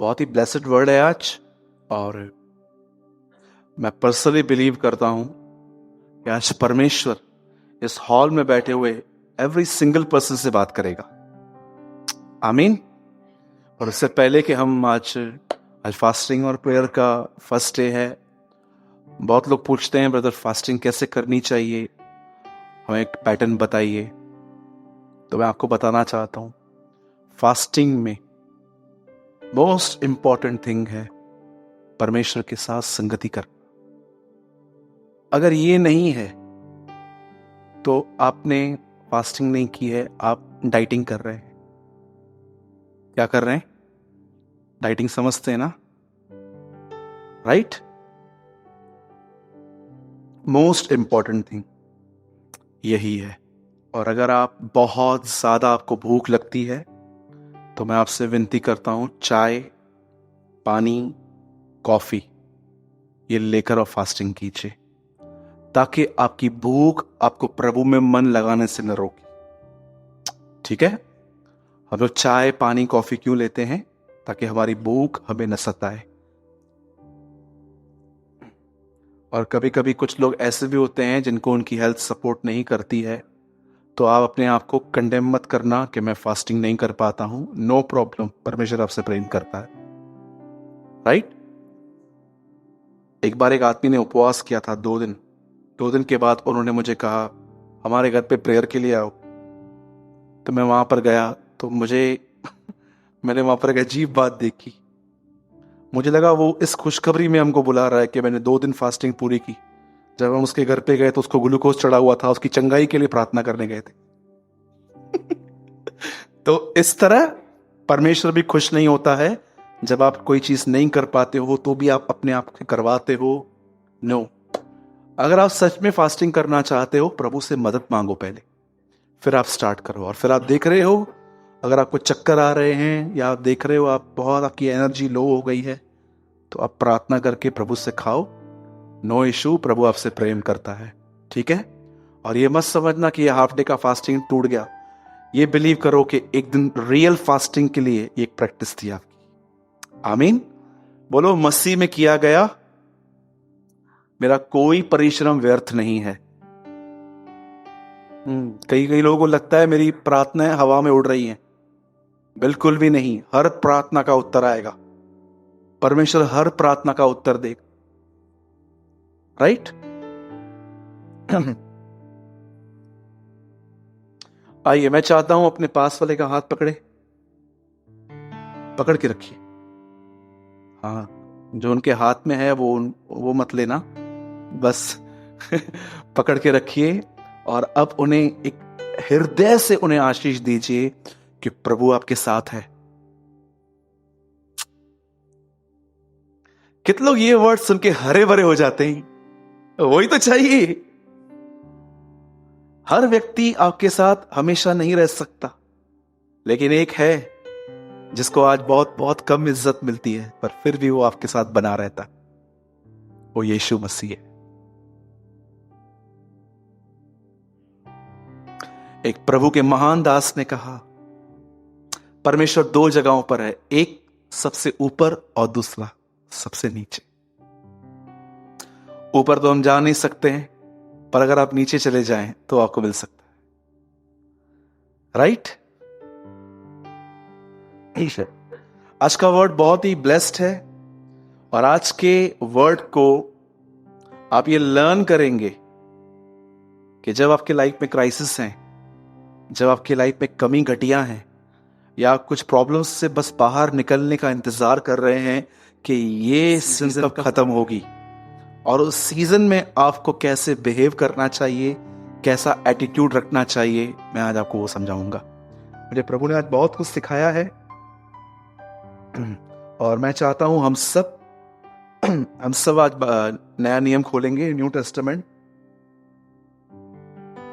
बहुत ही blessed word है आज। और मैं पर्सनली बिलीव करता हूं कि आज परमेश्वर इस हॉल में बैठे हुए एवरी सिंगल पर्सन से बात करेगा। आमीन। और इससे पहले कि हम आज फास्टिंग और प्रेयर का फर्स्ट डे है, बहुत लोग पूछते हैं ब्रदर फास्टिंग कैसे करनी चाहिए, हमें एक पैटर्न बताइए। तो मैं आपको बताना चाहता हूं, फास्टिंग में मोस्ट इंपॉर्टेंट थिंग है परमेश्वर के साथ संगति करना। अगर ये नहीं है तो आपने फास्टिंग नहीं की है, आप डाइटिंग कर रहे हैं। क्या कर रहे हैं? डाइटिंग समझते हैं ना, राइट? मोस्ट इंपॉर्टेंट थिंग यही है। और अगर आप बहुत ज्यादा आपको भूख लगती है तो मैं आपसे विनती करता हूं, चाय, पानी, कॉफी ये लेकर और फास्टिंग कीजिए, ताकि आपकी भूख आपको प्रभु में मन लगाने से न रोके। ठीक है? हम लोग चाय, पानी, कॉफी क्यों लेते हैं? ताकि हमारी भूख हमें न सताए। और कभी कभी कुछ लोग ऐसे भी होते हैं जिनको उनकी हेल्थ सपोर्ट नहीं करती है, तो आप अपने आप को कंडेम मत करना कि मैं फास्टिंग नहीं कर पाता हूं। नो प्रॉब्लम, परमेश्वर आपसे प्रेम करता है, राइट? एक बार एक आदमी ने उपवास किया था 2 दिन। 2 दिन के बाद उन्होंने मुझे कहा हमारे घर पे प्रेयर के लिए आओ। तो मैं वहां पर गया तो मैंने वहां पर एक अजीब बात देखी। मुझे लगा वो इस खुशखबरी में हमको बुला रहा है कि मैंने 2 दिन फास्टिंग पूरी की। जब हम उसके घर पे गए तो उसको ग्लूकोज चढ़ा हुआ था, उसकी चंगाई के लिए प्रार्थना करने गए थे। तो इस तरह परमेश्वर भी खुश नहीं होता है जब आप कोई चीज नहीं कर पाते हो तो भी आप अपने आप से करवाते हो। नो। अगर आप सच में फास्टिंग करना चाहते हो, प्रभु से मदद मांगो पहले, फिर आप स्टार्ट करो। और फिर आप देख रहे हो, अगर आपको चक्कर आ रहे हैं या आप देख रहे हो आपकी एनर्जी लो हो गई है, तो आप प्रार्थना करके प्रभु से खाओ। नो इशू, प्रभु आपसे प्रेम करता है। ठीक है? और ये मत समझना कि ये हाफ डे का फास्टिंग टूट गया। ये बिलीव करो कि एक दिन रियल फास्टिंग के लिए एक प्रैक्टिस थी आपकी। आमीन। बोलो, मसीह में किया गया मेरा कोई परिश्रम व्यर्थ नहीं है। कई कई लोगों को लगता है मेरी प्रार्थनाएं हवा में उड़ रही हैं। बिल्कुल भी नहीं। हर प्रार्थना का उत्तर आएगा। परमेश्वर हर प्रार्थना का उत्तर देगा, राइट? आइए, मैं चाहता हूं अपने पास वाले का हाथ पकड़ के रखिए। हाँ, जो उनके हाथ में है वो मत लेना, बस पकड़ के रखिए। और अब उन्हें एक हृदय से उन्हें आशीष दीजिए कि प्रभु आपके साथ है। कितने लोग ये वर्ड सुन के हरे भरे हो जाते हैं? वही तो चाहिए। हर व्यक्ति आपके साथ हमेशा नहीं रह सकता, लेकिन एक है जिसको आज बहुत बहुत कम इज्जत मिलती है, पर फिर भी वो आपके साथ बना रहता है। वो यीशु मसीह है। एक प्रभु के महान दास ने कहा, परमेश्वर 2 जगहों पर है, एक सबसे ऊपर और दूसरा सबसे नीचे। ऊपर तो हम जा नहीं सकते हैं, पर अगर आप नीचे चले जाएं तो आपको मिल सकता है, राइट? आज का वर्ड बहुत ही ब्लेस्ड है। और आज के वर्ड को आप ये लर्न करेंगे कि जब आपके लाइफ में क्राइसिस हैं, जब आपकी लाइफ में कमी घटिया हैं, या कुछ प्रॉब्लम्स से बस बाहर निकलने का इंतजार कर रहे हैं कि ये सीजन कब खत्म होगी, और उस सीजन में आपको कैसे बिहेव करना चाहिए, कैसा एटीट्यूड रखना चाहिए, मैं आज आपको वो समझाऊंगा। मुझे प्रभु ने आज बहुत कुछ सिखाया है। और मैं चाहता हूं हम सब आज नया नियम खोलेंगे, न्यू टेस्टामेंट,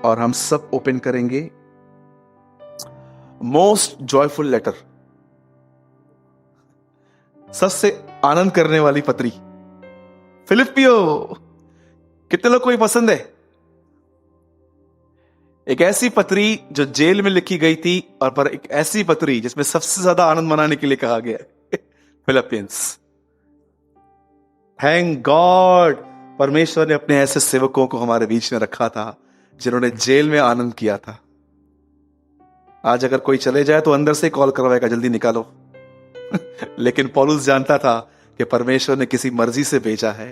और हम सब ओपन करेंगे मोस्ट जॉयफुल लेटर, सबसे आनंद करने वाली पत्री, फिलिपियो। कितने लोग को पसंद है? एक ऐसी पत्री जो जेल में लिखी गई थी, और पर एक ऐसी पत्री जिसमें सबसे ज्यादा आनंद मनाने के लिए कहा गया है। फिलिपियंस। थैंक गॉड, परमेश्वर ने अपने ऐसे सेवकों को हमारे बीच में रखा था जिन्होंने जेल में आनंद किया था। आज अगर कोई चले जाए तो अंदर से कॉल करवाएगा, जल्दी निकालो। लेकिन पौलुस जानता था कि परमेश्वर ने किसी मर्जी से भेजा है।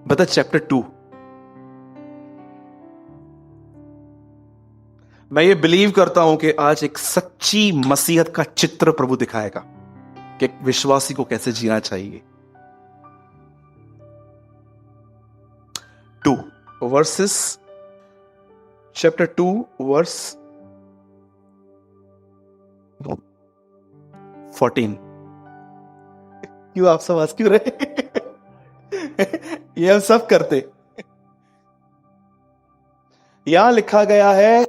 बता चैप्टर 2। मैं ये बिलीव करता हूं कि आज एक सच्ची मसीहत का चित्र प्रभु दिखाएगा कि एक विश्वासी को कैसे जीना चाहिए। 2 वर्सेस, चैप्टर 2 वर्स 14। क्यों आप सब हंस क्यों रहे? ये हम सब करते। यहां लिखा गया है,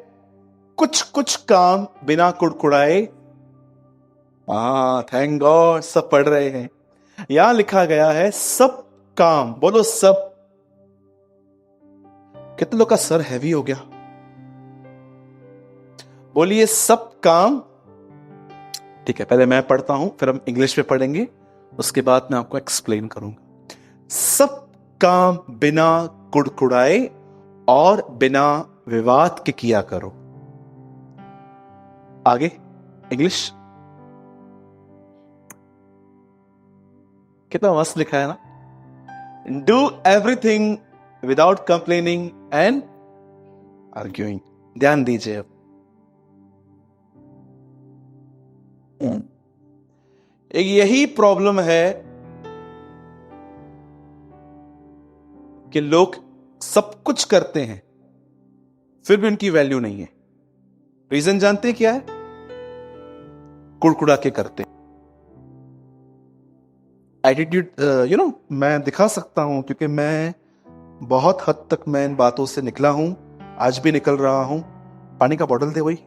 कुछ कुछ काम बिना कुड़कुड़ाए। थैंक गॉड, सब पढ़ रहे हैं। यहां लिखा गया है सब काम, बोलो सब। कितने लोग का सर हैवी हो गया? बोलिए सब काम। ठीक है, पहले मैं पढ़ता हूं, फिर हम इंग्लिश में पढ़ेंगे, उसके बाद मैं आपको एक्सप्लेन करूंगा। सब काम बिना कुड़कुड़ाए और बिना विवाद के किया करो। आगे इंग्लिश। कितना मस्त लिखा है ना। Do everything without complaining and arguing. ध्यान दीजिए अब। एक यही प्रॉब्लम है कि लोग सब कुछ करते हैं फिर भी उनकी वैल्यू नहीं है। रीजन जानते हैं क्या है? कुड़कुड़ा के करते। एटीट्यूड, मैं दिखा सकता हूं क्योंकि मैं बहुत हद तक मैं इन बातों से निकला हूं, आज भी निकल रहा हूं। पानी का बॉटल दे, वही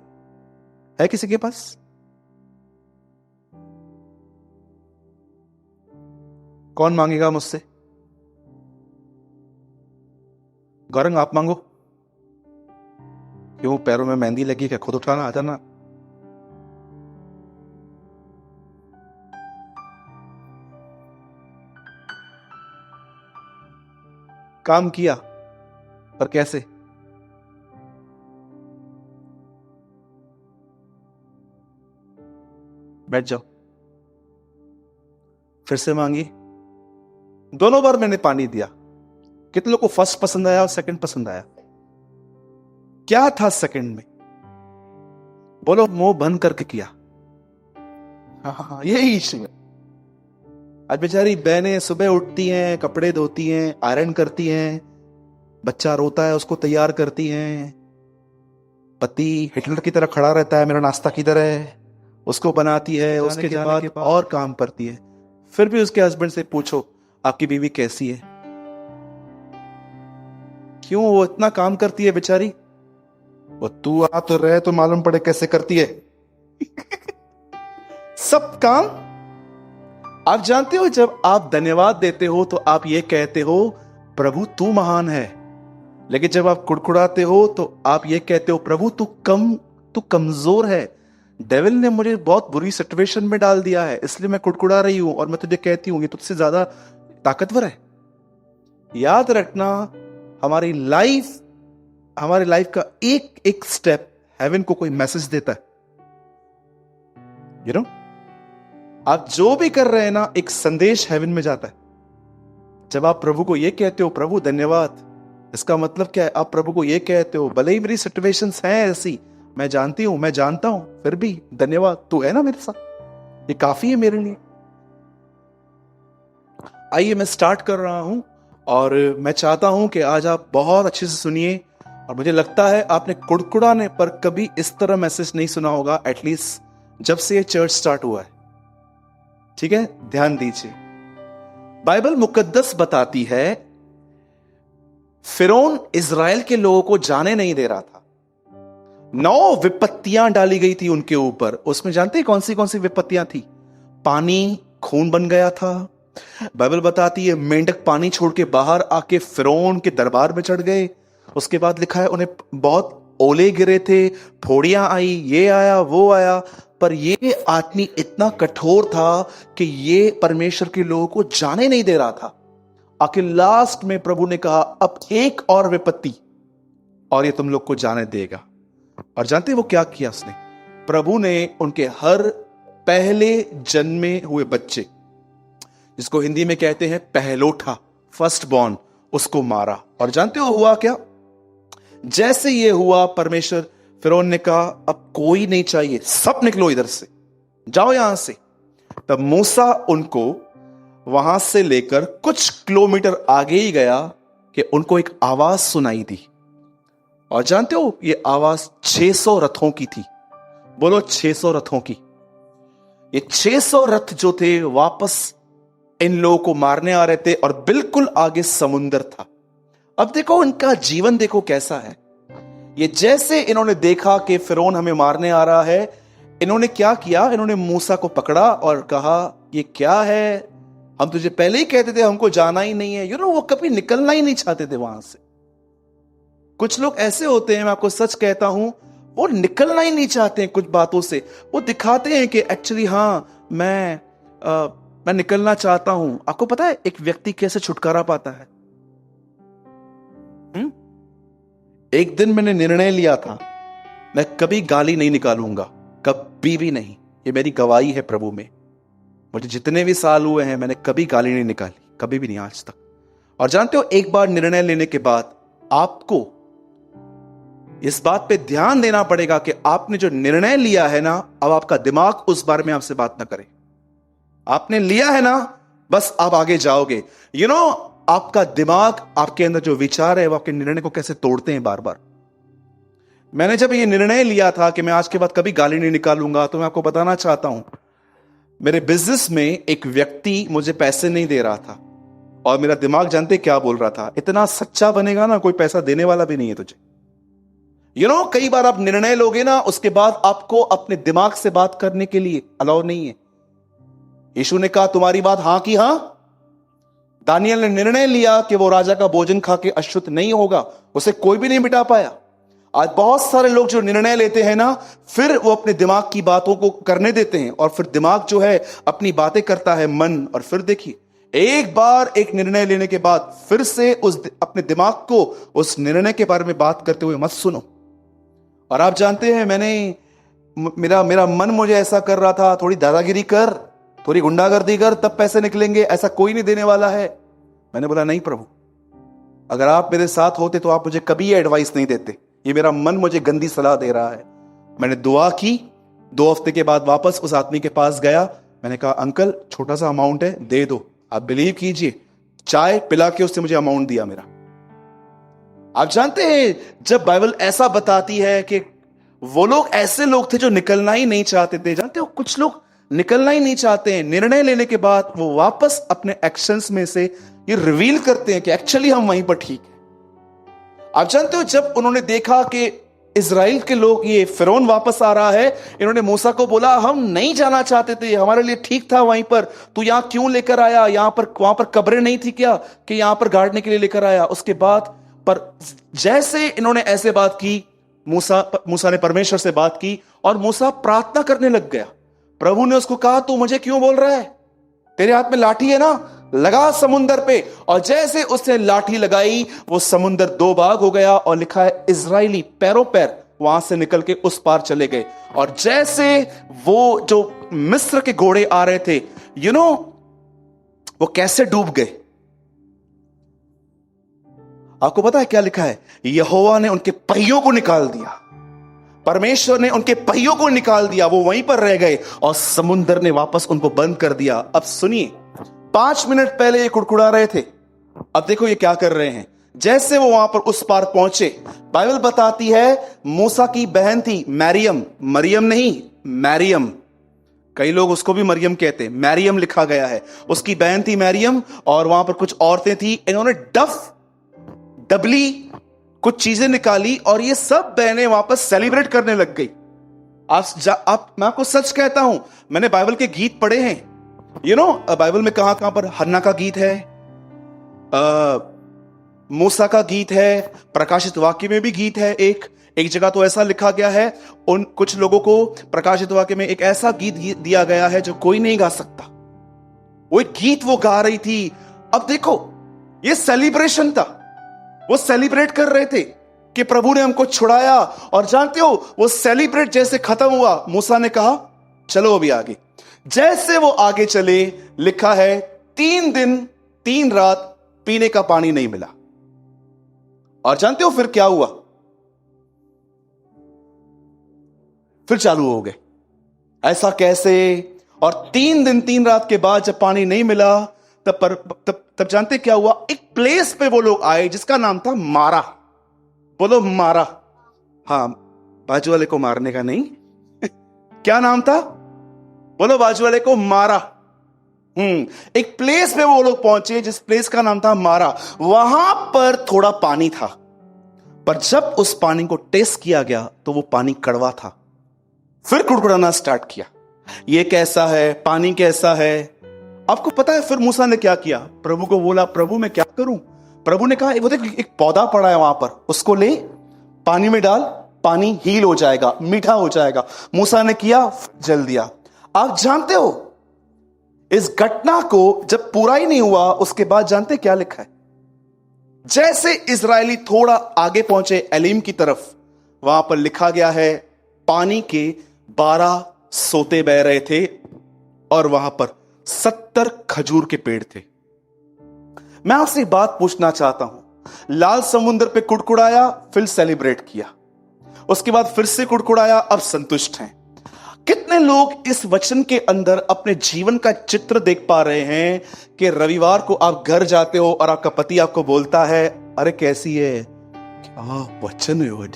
है किसी के पास? कौन मांगेगा मुझसे? गौरंग आप मांगो। क्यों, पैरों में मेहंदी लगी क्या? खुद उठाना आता ना। काम किया पर कैसे? बैठ जाओ। फिर से मांगी, दोनों बार मैंने पानी दिया। कितने लोगों को फर्स्ट पसंद आया और सेकंड पसंद आया? क्या था सेकंड में? बोलो, मुंह बंद करके किया। हाँ, यही इश्यू है। आज बेचारी बहनें सुबह उठती हैं, कपड़े धोती हैं, आयरन करती हैं, बच्चा रोता है उसको तैयार करती हैं, पति हिटलर की तरह खड़ा रहता है मेरा नाश्ता किधर है, उसको बनाती है, उसके बाद और काम करती है। फिर भी उसके हस्बैंड से पूछो आपकी बीवी कैसी है? क्यों, वो इतना काम करती है बेचारी। वो तू आ तो रहे तो मालूम पड़े कैसे करती है। सब काम। आप जानते हो, जब आप धन्यवाद देते हो तो आप ये कहते हो प्रभु तू महान है, लेकिन जब आप कुड़कुड़ाते हो तो आप ये कहते हो प्रभु तू कमजोर है। डेविल ने मुझे बहुत बुरी सिचुएशन में डाल दिया है, इसलिए मैं कुड़कुड़ा रही हूं और मैं तुझे कहती हूं ये तुझसे ज्यादा ताकतवर है। याद रखना, हमारी लाइफ का एक एक स्टेप हेवन को कोई मैसेज देता है। आप जो भी कर रहे हैं ना, एक संदेश हेवन में जाता है। जब आप प्रभु को ये कहते हो प्रभु धन्यवाद, इसका मतलब क्या है? आप प्रभु को ये कहते हो भले ही मेरी सिचुएशंस हैं ऐसी, मैं जानती हूं, मैं जानता हूं, फिर भी धन्यवाद, तू है ना मेरे साथ, ये काफी है मेरे लिए। आइए मैं स्टार्ट कर रहा हूं और मैं चाहता हूं कि आज आप बहुत अच्छे से सुनिए। और मुझे लगता है आपने कुड़कुड़ाने पर कभी इस तरह मैसेज नहीं सुना होगा, एटलीस्ट जब से ये चर्च स्टार्ट हुआ है। ठीक है, ध्यान दीजिए। बाइबल मुकद्दस बताती है फिरौन इजराइल के लोगों को जाने नहीं दे रहा था। 9 विपत्तियां डाली गई थी उनके ऊपर। उसमें जानते हैं कौन सी विपत्तियां थी? पानी खून बन गया था। बाइबल बताती है मेंढक पानी छोड़ के बाहर आके फिरौन के दरबार में चढ़ गए। उसके बाद लिखा है उन्हें बहुत ओले गिरे थे, फोड़ियां आई, ये आया वो आया, पर ये आदमी इतना कठोर था कि ये परमेश्वर के लोगों को जाने नहीं दे रहा था। आखिर लास्ट में प्रभु ने कहा अब एक और विपत्ति और ये तुम लोग को जाने देगा। और जानते वो क्या किया उसने? प्रभु ने उनके हर पहले जन्मे हुए बच्चे, जिसको हिंदी में कहते हैं पहलोठा, फर्स्ट बॉर्न, उसको मारा। और जानते हो हुआ क्या? जैसे ये हुआ, परमेश्वर, फिरौन ने कहा अब कोई नहीं चाहिए, सब निकलो इधर से, जाओ यहां से। तब मूसा उनको वहां से लेकर कुछ किलोमीटर आगे ही गया कि उनको एक आवाज सुनाई दी। और जानते हो ये आवाज 600 रथों की थी। बोलो 600 रथों की। ये 600 रथ जो थे वापस इन लोगों को मारने आ रहे थे और बिल्कुल आगे समुंदर था। अब देखो इनका जीवन देखो कैसा है। ये जैसे इन्होंने देखा कि फिरौन हमें मारने आ रहा है, इन्होंने क्या किया? इन्होंने मूसा को पकड़ा और कहा ये क्या है, हम तुझे पहले ही कहते थे हमको जाना ही नहीं है। वो कभी निकलना ही नहीं चाहते थे वहां से। कुछ लोग ऐसे होते हैं, मैं आपको सच कहता हूं, वो निकलना ही नहीं चाहते हैं कुछ बातों से। वो दिखाते हैं कि एक्चुअली हाँ मैं निकलना चाहता हूं। आपको पता है एक व्यक्ति कैसे छुटकारा पाता है? एक दिन मैंने निर्णय लिया था, मैं कभी गाली नहीं निकालूंगा, कभी भी नहीं। ये मेरी गवाही है प्रभु में। मुझे जितने भी साल हुए हैं मैंने कभी गाली नहीं निकाली, कभी भी नहीं आज तक। और जानते हो एक बार निर्णय लेने के बाद आपको इस बात पे ध्यान देना पड़ेगा कि आपने जो निर्णय लिया है ना, अब आपका दिमाग उस बारे में आपसे बात ना करे। आपने लिया है ना, बस आप आगे जाओगे। आपका दिमाग, आपके अंदर जो विचार है वो आपके निर्णय को कैसे तोड़ते हैं बार बार। मैंने जब ये निर्णय लिया था कि मैं आज के बाद कभी गाली नहीं निकालूंगा, तो मैं आपको बताना चाहता हूं, मेरे बिजनेस में एक व्यक्ति मुझे पैसे नहीं दे रहा था और मेरा दिमाग जानते क्या बोल रहा था? इतना सच्चा बनेगा ना, कोई पैसा देने वाला भी नहीं है तुझे। कई बार आप निर्णय लोगे ना, उसके बाद आपको अपने दिमाग से बात करने के लिए अलाउ नहीं है। यीशु ने कहा तुम्हारी बात हां की हां। दानियल ने निर्णय लिया कि वो राजा का भोजन खा के अशुद्ध नहीं होगा, उसे कोई भी नहीं मिटा पाया। आज बहुत सारे लोग जो निर्णय लेते हैं ना, फिर वो अपने दिमाग की बातों को करने देते हैं और फिर दिमाग जो है अपनी बातें करता है, मन। और फिर देखिए एक बार एक निर्णय लेने के बाद फिर से अपने दिमाग को उस निर्णय के बारे में बात करते हुए मत सुनो। और आप जानते हैं मेरा मन मुझे ऐसा कर रहा था, थोड़ी दादागिरी कर, थोड़ी गुंडागर्दी कर, तब पैसे निकलेंगे, ऐसा कोई नहीं देने वाला है। मैंने बोला नहीं प्रभु, अगर आप मेरे साथ होते तो आप मुझे कभी एडवाइस नहीं देते। ये मेरा मन मुझे गंदी सलाह दे रहा है। मैंने दुआ की। 2 हफ्ते के बाद वापस उस आदमी के पास गया। मैंने कहा अंकल छोटा सा अमाउंट है, दे दो। आप बिलीव कीजिए, चाय पिला के उसने मुझे अमाउंट दिया मेरा। आप जानते हैं जब बाइबल ऐसा बताती है कि वो लोग ऐसे लोग थे जो निकलना ही नहीं चाहते थे। जानते हो कुछ लोग निकलना ही नहीं चाहते हैं, निर्णय लेने के बाद वो वापस अपने एक्शंस में से ये रिवील करते हैं कि एक्चुअली हम वहीं पर ठीक है। आप जानते हो जब उन्होंने देखा कि इजराइल के लोग, ये फिरौन वापस आ रहा है, इन्होंने मूसा को बोला हम नहीं जाना चाहते थे, हमारे लिए ठीक था वहीं पर, तू यहां क्यों लेकर आया? वहां पर कब्रें नहीं थी क्या कि यहां पर गाड़ने के लिए लेकर आया? उसके बाद पर जैसे इन्होंने ऐसे बात की, मूसा ने परमेश्वर से बात की और मूसा प्रार्थना करने लग गया। प्रभु ने उसको कहा तू मुझे क्यों बोल रहा है? तेरे हाथ में लाठी है ना, लगा समुंदर पे। और जैसे उसने लाठी लगाई वो समुंदर 2 भाग हो गया और लिखा है इजराइली पैरों पैर वहां से निकल के उस पार चले गए। और जैसे वो जो मिस्र के घोड़े आ रहे थे, वो कैसे डूब गए। आपको पता है क्या लिखा है? यहोवा ने उनके पहियों को निकाल दिया, परमेश्वर ने उनके पहियों को निकाल दिया, वो वहीं पर रह गए और समुंदर ने वापस उनको बंद कर दिया। अब सुनिए, 5 मिनट पहले ये कुड़कुड़ा रहे थे, अब देखो ये क्या कर रहे हैं। जैसे वो वहां पर उस पार पहुंचे, बाइबल बताती है मूसा की बहन थी मरियम, मरियम नहीं मैरियम, कई लोग उसको भी मरियम कहते हैं, मैरियम लिखा गया है। उसकी बहन थी मैरियम और वहां पर कुछ औरतें थी, इन्होंने डबली कुछ चीजें निकाली और ये सब बहनें वापस सेलिब्रेट करने लग गई। मैं आपको सच कहता हूं, मैंने बाइबल के गीत पढ़े हैं। बाइबल में कहां पर हन्ना का गीत है, मूसा का गीत है, प्रकाशित वाक्य में भी गीत है, एक एक जगह तो ऐसा लिखा गया है, उन कुछ लोगों को प्रकाशित वाक्य में एक ऐसा गीत दिया गया है जो कोई नहीं गा सकता। वो एक गीत वो गा रही थी। अब देखो, ये सेलिब्रेशन था, वो सेलिब्रेट कर रहे थे कि प्रभु ने हमको छुड़ाया। और जानते हो, वो सेलिब्रेट जैसे खत्म हुआ, मूसा ने कहा चलो अभी आगे। जैसे वो आगे चले, लिखा है 3 दिन 3 रात पीने का पानी नहीं मिला। और जानते हो फिर क्या हुआ? फिर चालू हो गए, ऐसा कैसे? और 3 दिन 3 रात के बाद जब पानी नहीं मिला, तब जानते क्या हुआ? एक प्लेस पे वो लोग आए जिसका नाम था मारा। बोलो मारा। हाँ, बाजू वाले को मारने का नहीं। क्या नाम था? बोलो बाजू वाले को मारा। एक प्लेस पे वो लोग पहुंचे जिस प्लेस का नाम था मारा। वहां पर थोड़ा पानी था, पर जब उस पानी को टेस्ट किया गया तो वो पानी कड़वा था। फिर कुड़कुड़ाना स्टार्ट किया, ये कैसा है, पानी कैसा है। आपको पता है फिर मूसा ने क्या किया? प्रभु को बोला, प्रभु मैं क्या करूं? प्रभु ने कहा वो देख, एक पौधा पड़ा है वहां पर, उसको ले, पानी में डाल, पानी हील हो जाएगा, मीठा हो जाएगा। मूसा ने किया, जल दिया। आप जानते हो इस घटना को जब पूरा ही नहीं हुआ, उसके बाद जानते क्या लिखा है? जैसे इजरायली थोड़ा आगे पहुंचे एलीम की तरफ, वहां पर लिखा गया है पानी के 12 सोते बह रहे थे और वहां पर 70 खजूर के पेड़ थे। मैं आपसे एक बात पूछना चाहता हूं, लाल समुद्र पे कुड़कुड़ाया, फिर सेलिब्रेट किया, उसके बाद फिर से कुड़कुड़ाया, अब संतुष्ट हैं। कितने लोग इस वचन के अंदर अपने जीवन का चित्र देख पा रहे हैं कि रविवार को आप घर जाते हो और आपका पति आपको बोलता है, अरे कैसी है? क्या वचन है?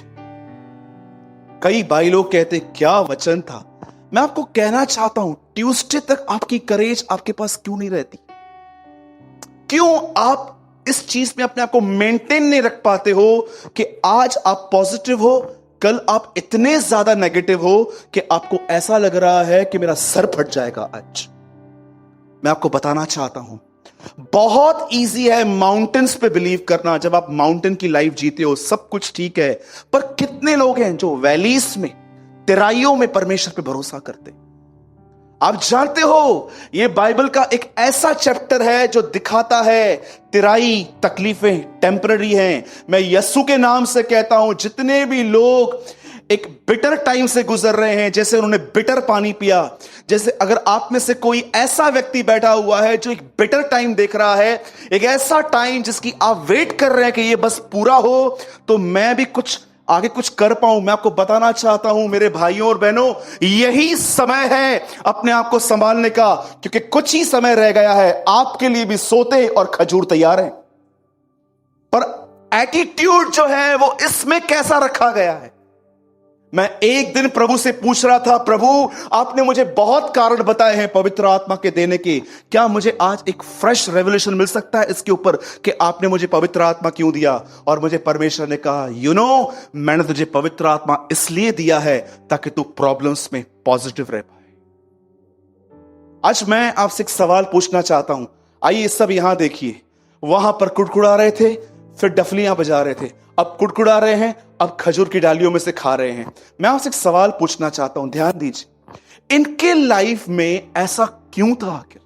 कई भाई लोग कहते क्या वचन था। मैं आपको कहना चाहता हूं, ट्यूसडे तक आपकी करेज आपके पास क्यों नहीं रहती? क्यों आप इस चीज में अपने आप को मेंटेन नहीं रख पाते हो कि आज आप पॉजिटिव हो, कल आप इतने ज्यादा नेगेटिव हो कि आपको ऐसा लग रहा है कि मेरा सर फट जाएगा आज। मैं आपको बताना चाहता हूं, बहुत इजी है माउंटेन्स पे बिलीव करना। जब आप माउंटेन की लाइफ जीते हो, सब कुछ ठीक है, पर कितने लोग हैं जो वैलीज में, तिराइयों में परमेश्वर पे भरोसा करते? आप जानते हो, यह बाइबल का एक ऐसा चैप्टर है जो दिखाता है तिराई, तकलीफें टेम्पररी हैं। मैं यीशु के नाम से कहता हूं, जितने भी लोग एक बिटर टाइम से गुजर रहे हैं, जैसे उन्होंने बिटर पानी पिया, जैसे अगर आप में से कोई ऐसा व्यक्ति बैठा हुआ है जो एक बिटर टाइम देख रहा है, एक ऐसा टाइम जिसकी आप वेट कर रहे हैं कि ये बस पूरा हो तो मैं भी कुछ आगे कुछ कर पाऊं, मैं आपको बताना चाहता हूं मेरे भाइयों और बहनों, यही समय है अपने आप को संभालने का, क्योंकि कुछ ही समय रह गया है। आपके लिए भी सोते और खजूर तैयार हैं, पर एटीट्यूड जो है वो इसमें कैसा रखा गया है। मैं एक दिन प्रभु से पूछ रहा था, प्रभु आपने मुझे बहुत कारण बताए हैं पवित्र आत्मा के देने के, क्या मुझे आज एक फ्रेश रेवलेशन मिल सकता है इसके ऊपर कि आपने मुझे पवित्र आत्मा क्यों दिया? और मुझे परमेश्वर ने कहा, मैंने तुझे पवित्र आत्मा इसलिए दिया है ताकि तू प्रॉब्लम्स में पॉजिटिव रह पाए। आज मैं आपसे एक सवाल पूछना चाहता हूं, आइए सब यहां देखिए। वहां पर कुड़कुड़ा रहे थे, फिर डफलियां बजा रहे थे, अब कुड़कुड़ा रहे हैं, अब खजूर की डालियों में से खा रहे हैं। मैं आपसे एक सवाल पूछना चाहता हूं, ध्यान दीजिए, इनके लाइफ में ऐसा क्यों था आखिर?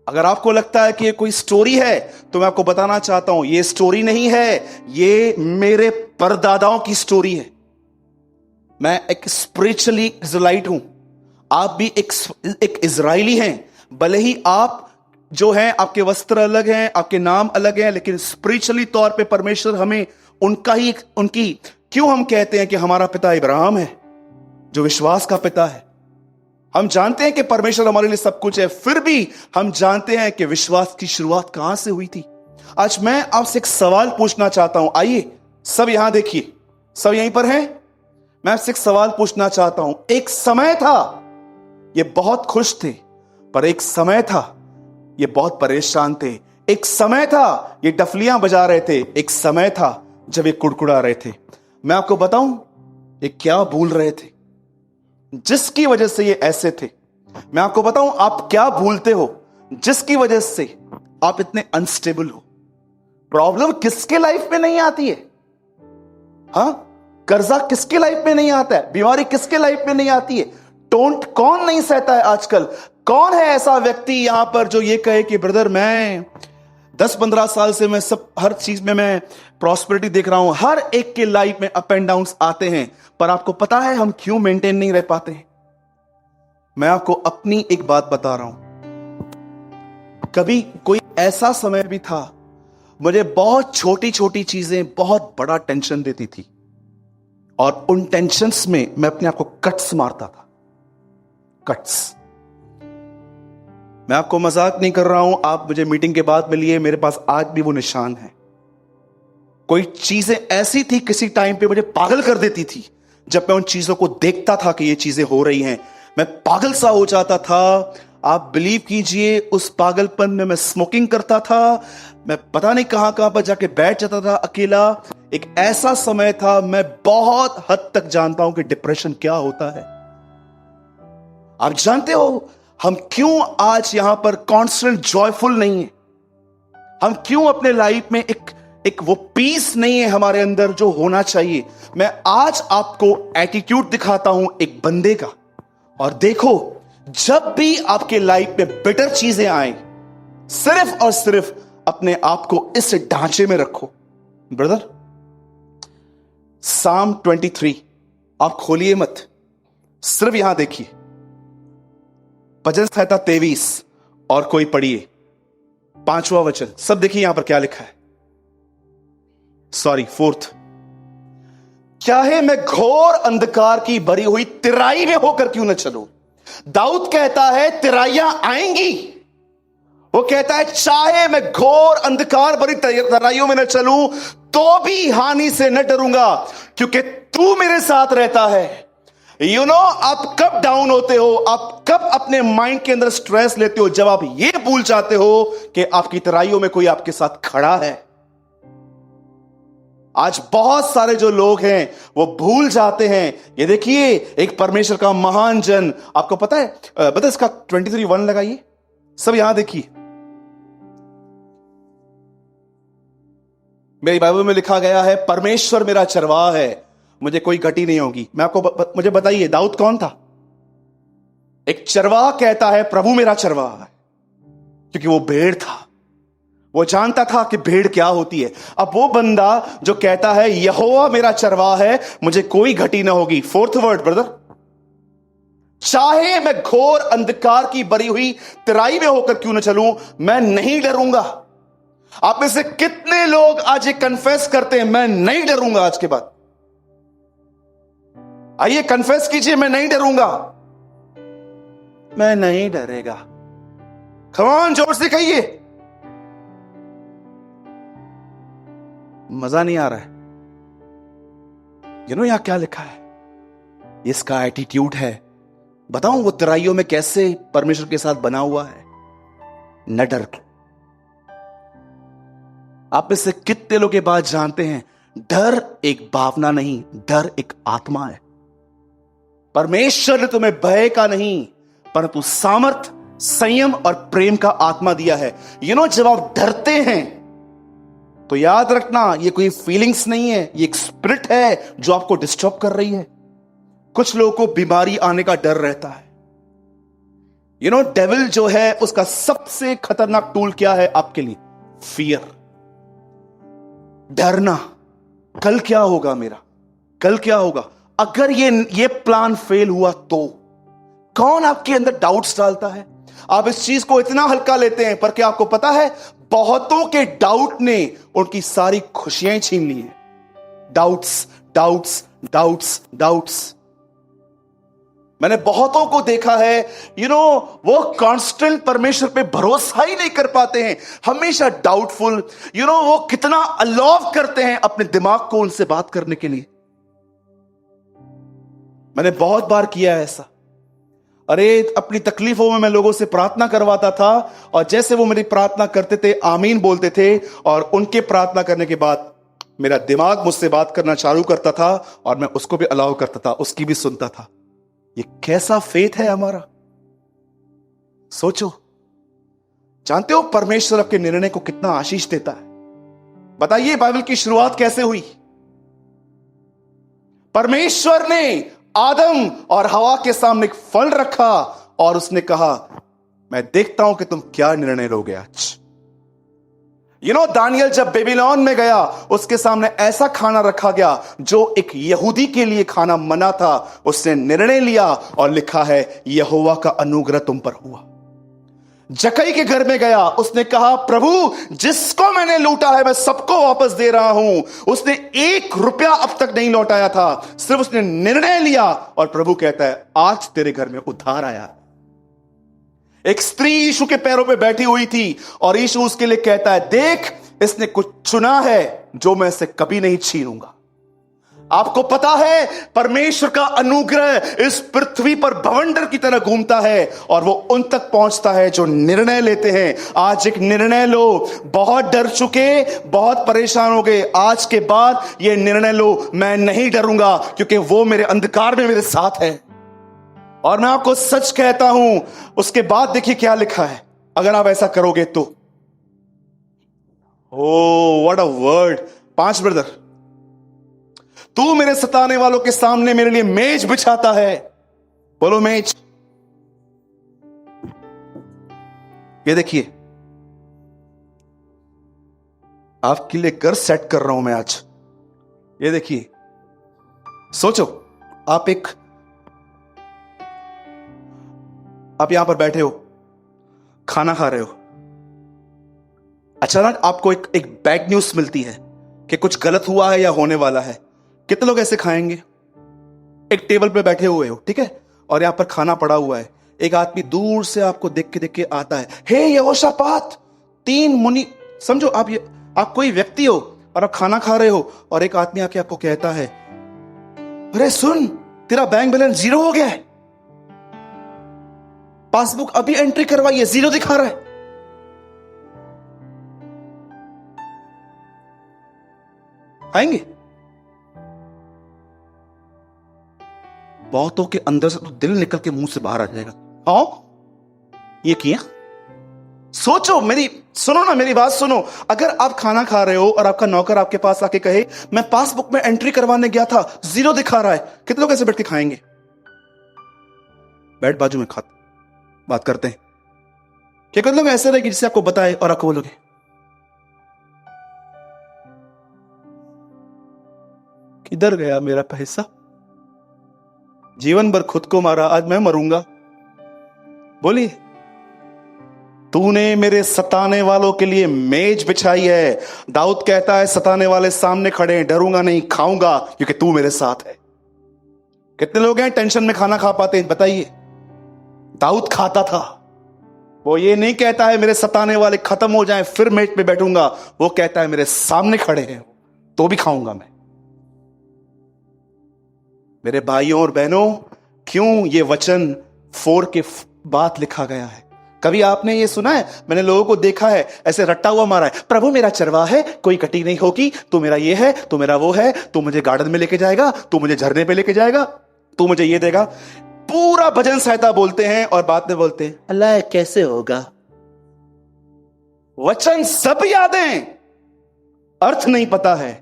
अगर आपको लगता है कि ये कोई स्टोरी है तो मैं आपको बताना चाहता हूं, ये स्टोरी नहीं है, ये मेरे परदादाओं की स्टोरी है। मैं एक स्पिरिचुअली इजराइट हूं, आप भी एक इजरायली हैं। भले ही आप जो हैं, आपके वस्त्र अलग हैं, आपके नाम अलग हैं, लेकिन स्पिरिचुअली तौर पे परमेश्वर हमें उनकी क्यों हम कहते हैं कि हमारा पिता इब्राहिम है जो विश्वास का पिता है। हम जानते हैं कि परमेश्वर हमारे लिए सब कुछ है, फिर भी हम जानते हैं कि विश्वास की शुरुआत कहां से हुई थी। आज मैं आपसे एक सवाल पूछना चाहता हूं, आइए सब यहां देखिए, सब यहीं पर हैं। मैं आपसे एक सवाल पूछना चाहता हूं, एक समय था ये बहुत खुश थे, पर एक समय था ये बहुत परेशान थे। एक समय था ये डफलियां बजा रहे थे, एक समय था जब ये कुड़कुड़ा रहे थे। मैं आपको बताऊं ये क्या भूल रहे थे जिसकी वजह से ये ऐसे थे। मैं आपको बताऊं आप क्या भूलते हो जिसकी वजह से आप इतने अनस्टेबल हो। प्रॉब्लम किसके लाइफ में नहीं आती है? हाँ, कर्जा किसके लाइफ में नहीं आता है? बीमारी किसके लाइफ में नहीं आती है? टोंट कौन नहीं सहता है आजकल? कौन है ऐसा व्यक्ति यहां पर जो ये कहे कि ब्रदर मैं 10-15 साल से मैं सब हर चीज में मैं प्रॉस्पेरिटी देख रहा हूं। हर एक के लाइफ में अप एंड डाउन्स आते हैं, पर आपको पता है हम क्यों मेंटेन नहीं रह पाते हैं? मैं आपको अपनी एक बात बता रहा हूं। कभी कोई ऐसा समय भी था, मुझे बहुत छोटी छोटी चीजें बहुत बड़ा टेंशन देती थी, और उन टेंशन्स में मैं अपने आप को कट्स मारता था। कट्स। मैं आपको मजाक नहीं कर रहा हूं, आप मुझे मीटिंग के बाद मिलिए, मेरे पास आज भी वो निशान है। कोई चीजें ऐसी थी किसी टाइम पे मुझे पागल कर देती थी। जब मैं उन चीजों को देखता था कि ये चीजें हो रही हैं, मैं पागल सा हो जाता था। आप बिलीव कीजिए, उस पागलपन में मैं स्मोकिंग करता था, मैं पता नहीं कहां कहां पर जाके बैठ जाता था अकेला। एक ऐसा समय था, मैं बहुत हद तक जानता हूं कि डिप्रेशन क्या होता है। आप जानते हो हम क्यों आज यहां पर कॉन्स्टेंट जॉयफुल नहीं है? हम क्यों अपने लाइफ में एक वो पीस नहीं है हमारे अंदर जो होना चाहिए? मैं आज आपको एटीट्यूड दिखाता हूं एक बंदे का, और देखो, जब भी आपके लाइफ में बेटर चीजें आए, सिर्फ और सिर्फ अपने आप को इस ढांचे में रखो। ब्रदर, साम 23 आप खोलिए मत, सिर्फ यहां देखिए। भजन संहिता 23 और कोई पढ़िए 5वां वचन, सब देखिए यहां पर क्या लिखा है। Sorry, 4th। चाहे मैं घोर अंधकार की भरी हुई तिराई में होकर क्यों न चलूं। दाऊद कहता है तिराइयां आएंगी। वो कहता है चाहे मैं घोर अंधकार भरी तिराइयों में न चलूं तो भी हानि से न डरूंगा, क्योंकि तू मेरे साथ रहता है। यू नो, आप कब डाउन होते हो, आप कब अपने माइंड के अंदर स्ट्रेस लेते हो? जब आप ये भूल जाते हो कि आपकी तराइयों में कोई आपके साथ खड़ा है। आज बहुत सारे जो लोग हैं वो भूल जाते हैं। ये देखिए, एक परमेश्वर का महान जन, आपको पता है, बता इसका 23:1 लगाइए, सब यहां देखिए। मेरी बाइबल में लिखा गया है, परमेश्वर मेरा चरवाहा है, मुझे कोई घटी नहीं होगी। मैं आपको मुझे बताइए, दाऊद कौन था? एक चरवाहा कहता है प्रभु मेरा चरवाहा है, क्योंकि वो भेड़ था, वो जानता था कि भेड़ क्या होती है। अब वो बंदा जो कहता है यहोवा मेरा चरवाहा है, मुझे कोई घटी ना होगी। 4th वर्ड ब्रदर, चाहे मैं घोर अंधकार की भरी हुई तिराई में होकर क्यों न चलूं, मैं नहीं डरूंगा। आप में से कितने लोग आज ये कन्फेस करते हैं, मैं नहीं डरूंगा आज के बाद? आइए कन्फेस कीजिए, मैं नहीं डरूंगा। मैं नहीं डरेगा। कम ऑन, जोर से कहिए। मजा नहीं आ रहा है? यहां क्या लिखा है? इसका एटीट्यूड है। बताऊं वो तिराइयों में कैसे परमेश्वर के साथ बना हुआ है? न डर। आप में से कितने लोग ये बात जानते हैं, डर एक भावना नहीं, डर एक आत्मा है। परमेश्वर ने तुम्हें भय का नहीं, परंतु सामर्थ, संयम और प्रेम का आत्मा दिया है। जब आप डरते हैं तो याद रखना, ये कोई फीलिंग्स नहीं है, ये एक स्पिरिट है जो आपको डिस्टर्ब कर रही है। कुछ लोगों को बीमारी आने का डर रहता है। डेविल जो है उसका सबसे खतरनाक टूल क्या है आपके लिए? फियर, डरना। कल क्या होगा मेरा, कल क्या होगा? अगर ये प्लान फेल हुआ तो कौन आपके अंदर डाउट्स डालता है? आप इस चीज को इतना हल्का लेते हैं, पर क्या आपको पता है बहुतों के डाउट ने उनकी सारी खुशियां छीन ली हैं। Doubts, doubts, doubts, doubts. मैंने बहुतों को देखा है, वो कांस्टेंट परमेश्वर पे भरोसा ही नहीं कर पाते हैं, हमेशा डाउटफुल। वो कितना अलाव करते हैं अपने दिमाग को उनसे बात करने के लिए। मैंने बहुत बार किया है ऐसा। अरे, अपनी तकलीफों में मैं लोगों से प्रार्थना करवाता था, और जैसे वो मेरी प्रार्थना करते थे, आमीन बोलते थे, और उनके प्रार्थना करने के बाद मेरा दिमाग मुझसे बात करना चालू करता था, और मैं उसको भी अलाउ करता था, उसकी भी सुनता था। ये कैसा फेथ है हमारा? सोचो। जानते हो परमेश्वर आपके निर्णय को कितना आशीष देता है? बताइए बाइबल की शुरुआत कैसे हुई? परमेश्वर ने आदम और हवा के सामने एक फल रखा और उसने कहा, मैं देखता हूं कि तुम क्या निर्णय लोगे आज। दानियल जब बेबीलोन में गया, उसके सामने ऐसा खाना रखा गया जो एक यहूदी के लिए खाना मना था। उसने निर्णय लिया और लिखा है, यहोवा का अनुग्रह तुम पर हुआ। जक्कई के घर में गया, उसने कहा, प्रभु जिसको मैंने लूटा है मैं सबको वापस दे रहा हूं। उसने 1 रुपया अब तक नहीं लौटाया था, सिर्फ उसने निर्णय लिया और प्रभु कहता है, आज तेरे घर में उद्धार आया। एक स्त्री यीशु के पैरों पे बैठी हुई थी और यीशु उसके लिए कहता है, देख इसने कुछ चुना है जो मैं इसे कभी नहीं छीनूंगा। आपको पता है, परमेश्वर का अनुग्रह इस पृथ्वी पर बवंडर की तरह घूमता है और वो उन तक पहुंचता है जो निर्णय लेते हैं। आज एक निर्णय लो। बहुत डर चुके, बहुत परेशान हो गए, आज के बाद ये निर्णय लो, मैं नहीं डरूंगा क्योंकि वो मेरे अंधकार में मेरे साथ है। और मैं आपको सच कहता हूं, उसके बाद देखिए क्या लिखा है, अगर आप ऐसा करोगे तो। Oh what a word. 5 brother, तू मेरे सताने वालों के सामने मेरे लिए मेज बिछाता है। बोलो मेज। ये देखिए, आपके लिए घर सेट कर रहा हूं मैं आज। ये देखिए, सोचो, आप यहां पर बैठे हो, खाना खा रहे हो, अचानक आपको एक बैड न्यूज मिलती है कि कुछ गलत हुआ है या होने वाला है। कितने लोग ऐसे खाएंगे? एक टेबल पे बैठे हुए हो, ठीक है, और यहां पर खाना पड़ा हुआ है। एक आदमी दूर से आपको देख के आता है, हे यहोशापात। 3 मुनि, समझो आप कोई व्यक्ति हो और आप खाना खा रहे हो और एक आदमी आके आपको कहता है, अरे सुन, तेरा बैंक बैलेंस 0 हो गया है, पासबुक अभी एंट्री करवाई है, 0 दिखा रहा है। आएंगे? बहुतों के अंदर से तो दिल निकल के मुंह से बाहर आ जाएगा, हाँ ये किया। सोचो, सुनो ना, मेरी बात सुनो। अगर आप खाना खा रहे हो और आपका नौकर आपके पास आके कहे, मैं पासबुक में एंट्री करवाने गया था, 0 दिखा रहा है, कितने लोग ऐसे बैठ के खाएंगे? बैठ बाजू में बात करते हैं। क्या कितने लोग ऐसे रहेंगे जिससे आपको बताए और आपको बोलोगे, किधर गया मेरा पैसा? जीवन भर खुद को मारा, आज मैं मरूंगा। बोलिए, तूने मेरे सताने वालों के लिए मेज बिछाई है। दाऊद कहता है, सताने वाले सामने खड़े हैं, डरूंगा नहीं, खाऊंगा क्योंकि तू मेरे साथ है। कितने लोग हैं टेंशन में खाना खा पाते हैं? बताइए। दाऊद खाता था। वो ये नहीं कहता है मेरे सताने वाले खत्म हो जाएं फिर मेज पे बैठूंगा, वो कहता है मेरे सामने खड़े हैं तो भी खाऊंगा मैं। मेरे भाइयों और बहनों, क्यों ये वचन 4 के बाद लिखा गया है? कभी आपने ये सुना है? मैंने लोगों को देखा है ऐसे रट्टा हुआ मारा है, प्रभु मेरा चरवाहा है, कोई कटी नहीं होगी, तू मेरा ये है, तू मेरा वो है, तू मुझे गार्डन में लेके जाएगा, तू मुझे झरने पे लेके जाएगा, तू मुझे ये देगा। पूरा भजन संहिता बोलते हैं और बाद में बोलते हैं अल्लाह कैसे होगा। वचन सब यादें, अर्थ नहीं पता है।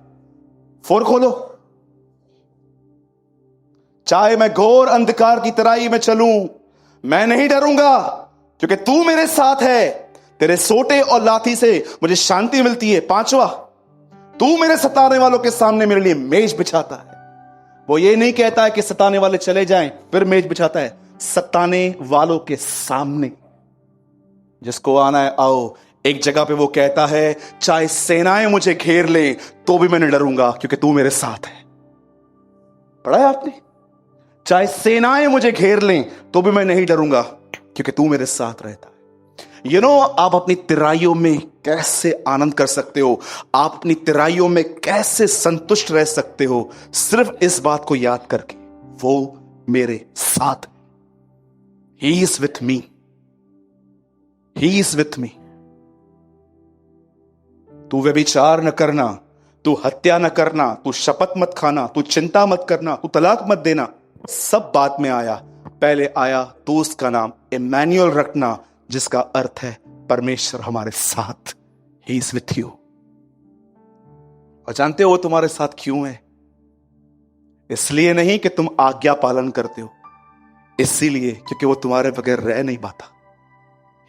4 खोलो। चाहे मैं घोर अंधकार की तराई में चलूं, मैं नहीं डरूंगा क्योंकि तू मेरे साथ है। तेरे सोटे और लाठी से मुझे शांति मिलती है। 5वां, तू मेरे सताने वालों के सामने मेरे लिए मेज बिछाता है। वो ये नहीं कहता है कि सताने वाले चले जाएं फिर मेज बिछाता है, सताने वालों के सामने। जिसको आना है आओ। एक जगह पे वो कहता है, चाहे सेनाएं मुझे घेर ले तो भी मैं नहीं डरूंगा क्योंकि तू मेरे साथ है। पढ़ा है आपने? चाहे सेनाएं मुझे घेर लें तो भी मैं नहीं डरूंगा क्योंकि तू मेरे साथ रहता है। आप अपनी तिराइयों में कैसे आनंद कर सकते हो, आप अपनी तिराइयों में कैसे संतुष्ट रह सकते हो, सिर्फ इस बात को याद करके, वो मेरे साथ है। He is with me. He is with me. तू व्यभिचार न करना, तू हत्या न करना, तू शपथ मत खाना, तू चिंता मत करना, तू तलाक मत देना, सब बाद में आया। पहले आया तू उसका नाम इमैनुअल रखना, जिसका अर्थ है परमेश्वर हमारे साथ। He is with you. और जानते हो वो तुम्हारे साथ क्यों है? इसलिए नहीं कि तुम आज्ञा पालन करते हो, इसीलिए क्योंकि वो तुम्हारे बगैर रह नहीं पाता।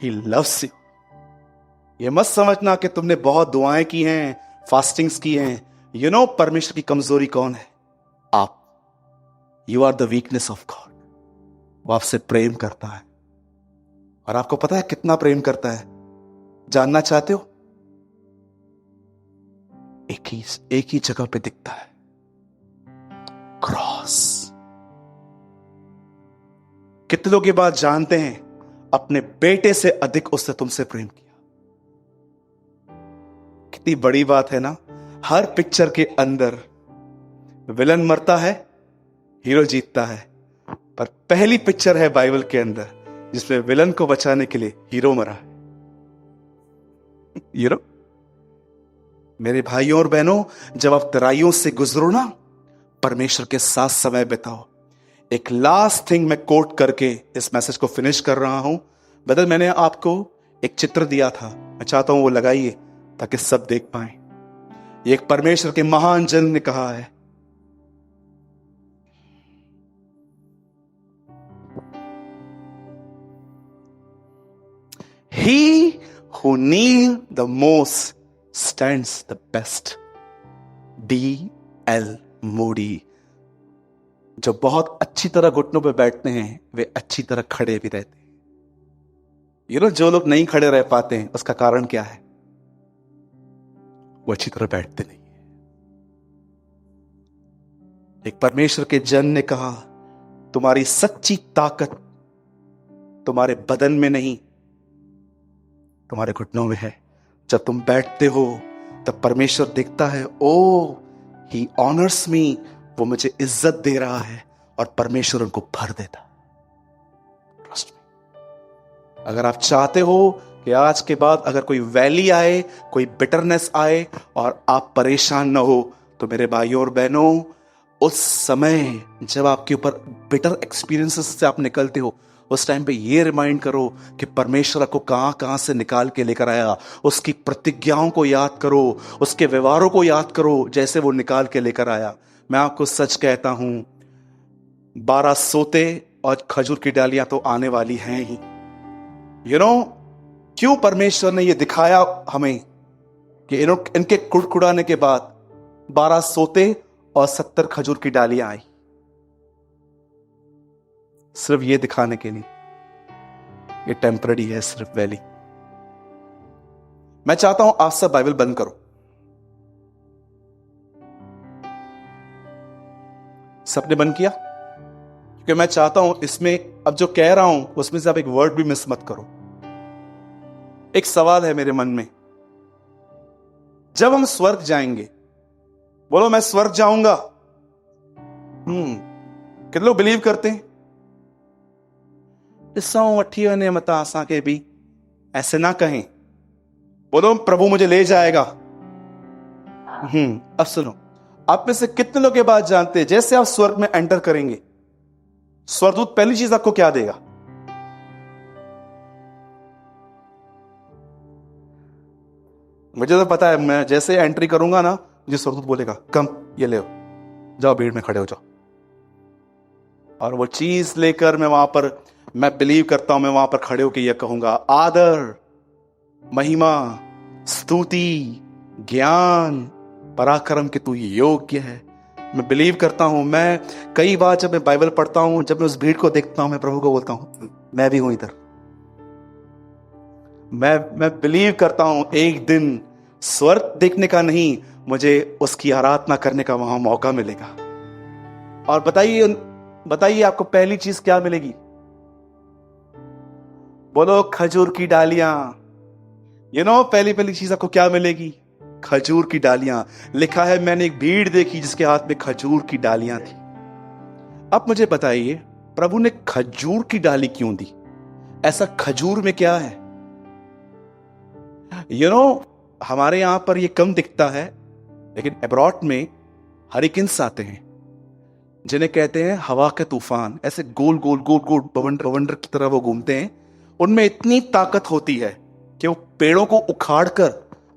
He loves you. ये मत समझना कि तुमने बहुत दुआएं की हैं, फास्टिंग्स की हैं। यू नो परमेश्वर की कमजोरी कौन है? आप। You are the weakness of God. वो आपसे प्रेम करता है। और आपको पता है कितना प्रेम करता है? जानना चाहते हो? एक ही जगह पे दिखता है, क्रॉस। कितने लोग ये बात जानते हैं? अपने बेटे से अधिक उसने तुमसे प्रेम किया। कितनी बड़ी बात है ना। हर पिक्चर के अंदर विलन मरता है, हीरो जीतता है। पर पहली पिक्चर है बाइबल के अंदर जिसमें विलन को बचाने के लिए हीरो मरा है। हीरो। मेरे भाइयों और बहनों, जब आप तराइयों से गुजरो ना, परमेश्वर के साथ समय बिताओ। एक लास्ट थिंग मैं कोट करके इस मैसेज को फिनिश कर रहा हूं। बदल, मैंने आपको एक चित्र दिया था, मैं चाहता हूं वो लगाइए ताकि सब देख पाए। ये एक परमेश्वर के महान जन ने कहा है, He who kneel the most stands the best. D.L. Moody। जो बहुत अच्छी तरह घुटनों पे बैठते हैं वे अच्छी तरह खड़े भी रहते हैं। जो लोग नहीं खड़े रह पाते हैं उसका कारण क्या है? वो अच्छी तरह बैठते नहीं है। एक परमेश्वर के जन ने कहा, तुम्हारी सच्ची ताकत तुम्हारे बदन में नहीं, तुम्हारे घुटनों में है। जब तुम बैठते हो तब परमेश्वर देखता है, ओ ही ऑनर्स मी, वो मुझे इज्जत दे रहा है, और परमेश्वर उनको भर देता है। Trust me. अगर आप चाहते हो कि आज के बाद अगर कोई वैली आए, कोई बिटरनेस आए और आप परेशान ना हो, तो मेरे भाइयों और बहनों, उस समय जब आपके ऊपर बिटर एक्सपीरियंसेस से आप निकलते हो, उस टाइम पे ये रिमाइंड करो कि परमेश्वर को कहां कहां से निकाल के लेकर आया। उसकी प्रतिज्ञाओं को याद करो, उसके व्यवहारों को याद करो, जैसे वो निकाल के लेकर आया। मैं आपको सच कहता हूं, 12 सोते और खजूर की डालियां तो आने वाली हैं ही। क्यों परमेश्वर ने ये दिखाया हमें कि इनके कुड़कुड़ाने के बाद 12 सोते और 70 खजूर की डालियां आई? सिर्फ ये दिखाने के लिए ये टेम्पररी है, सिर्फ वैली। मैं चाहता हूं आप सब बाइबल बंद करो। सबने बंद किया? क्योंकि मैं चाहता हूं इसमें अब जो कह रहा हूं उसमें से आप एक वर्ड भी मिस मत करो। एक सवाल है मेरे मन में, जब हम स्वर्ग जाएंगे, बोलो मैं स्वर्ग जाऊंगा। कितने लोग बिलीव करते हैं? वठी ने मता आसा के भी ऐसे ना कहें, बोलो प्रभु मुझे ले जाएगा। अब सुनो, आप में से कितने लोग ये बात जानते हैं, जैसे आप स्वर्ग में एंटर करेंगे, स्वर्गदूत पहली चीज आपको क्या देगा? मुझे तो पता है, मैं जैसे एंट्री करूंगा ना, मुझे स्वर्गदूत बोलेगा कम, ये ले जाओ, भीड़ में खड़े हो जाओ। और वो चीज लेकर मैं बिलीव करता हूं, मैं वहां पर खड़े होकर यह कहूंगा, आदर, महिमा, स्तुति, ज्ञान, पराक्रम के तू योग्य है। मैं बिलीव करता हूं। मैं कई बार जब मैं बाइबल पढ़ता हूं, जब मैं उस भीड़ को देखता हूं, मैं प्रभु को बोलता हूं, मैं भी हूं इधर। मैं बिलीव करता हूं एक दिन स्वर्ग देखने का नहीं, मुझे उसकी आराधना करने का वहां मौका मिलेगा। और बताइए आपको पहली चीज क्या मिलेगी? बोलो खजूर की डालियां। पहली चीज आपको क्या मिलेगी? खजूर की डालियां। लिखा है, मैंने एक भीड़ देखी जिसके हाथ में खजूर की डालियां थी। अब मुझे बताइए, प्रभु ने खजूर की डाली क्यों दी? ऐसा खजूर में क्या है? हमारे यहां पर यह कम दिखता है, लेकिन अब्रॉड में हरिकेन्स आते हैं जिन्हें कहते हैं हवा के तूफान। ऐसे गोल गोल गोल गोल बवंडर की तरह वो घूमते हैं। उनमें इतनी ताकत होती है कि वो पेड़ों को उखाड़ कर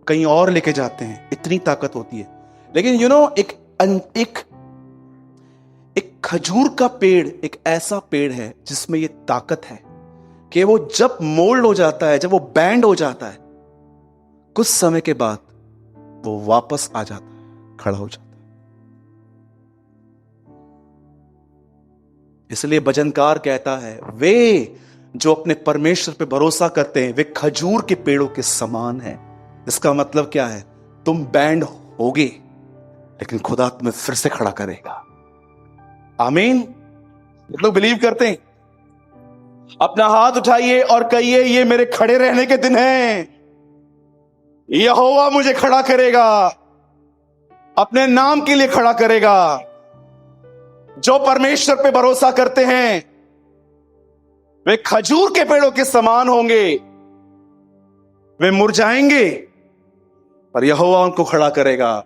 कहीं और लेके जाते हैं, इतनी ताकत होती है। लेकिन एक खजूर का पेड़ एक ऐसा पेड़ है जिसमें ये ताकत है कि वो जब मोल्ड हो जाता है, जब वो बैंड हो जाता है, कुछ समय के बाद वो वापस आ जाता है, खड़ा हो जाता है। इसलिए भजनकार कहता है, वे जो अपने परमेश्वर पे भरोसा करते हैं वे खजूर के पेड़ों के समान हैं। इसका मतलब क्या है? तुम बैंड होगे लेकिन खुदा तुम्हें फिर से खड़ा करेगा। आमीन। लोग बिलीव करते हैं? अपना हाथ उठाइए और कहिए, ये मेरे खड़े रहने के दिन हैं। यहोवा मुझे खड़ा करेगा, अपने नाम के लिए खड़ा करेगा। जो परमेश्वर पे भरोसा करते हैं वे खजूर के पेड़ों के समान होंगे। वे मुरझाएंगे पर यहोवा उनको खड़ा करेगा,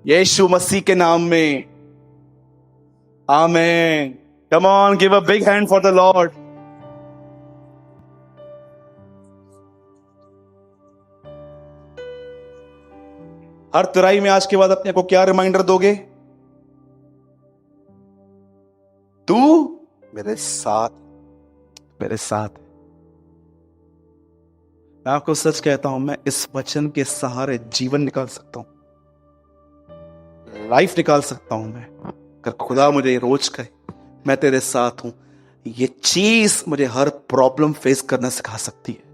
यीशु मसीह के नाम में। आमीन। Come on, give a big hand for the Lord. हर तुराई में आज के बाद अपने को क्या रिमाइंडर दोगे? तू मेरे साथ, मेरे साथ। मैं आपको सच कहता हूं, मैं इस वचन के सहारे जीवन निकाल सकता हूं, लाइफ निकाल सकता हूं। मैं अगर खुदा मुझे रोज कहे मैं तेरे साथ हूं, ये चीज मुझे हर प्रॉब्लम फेस करना सिखा सकती है।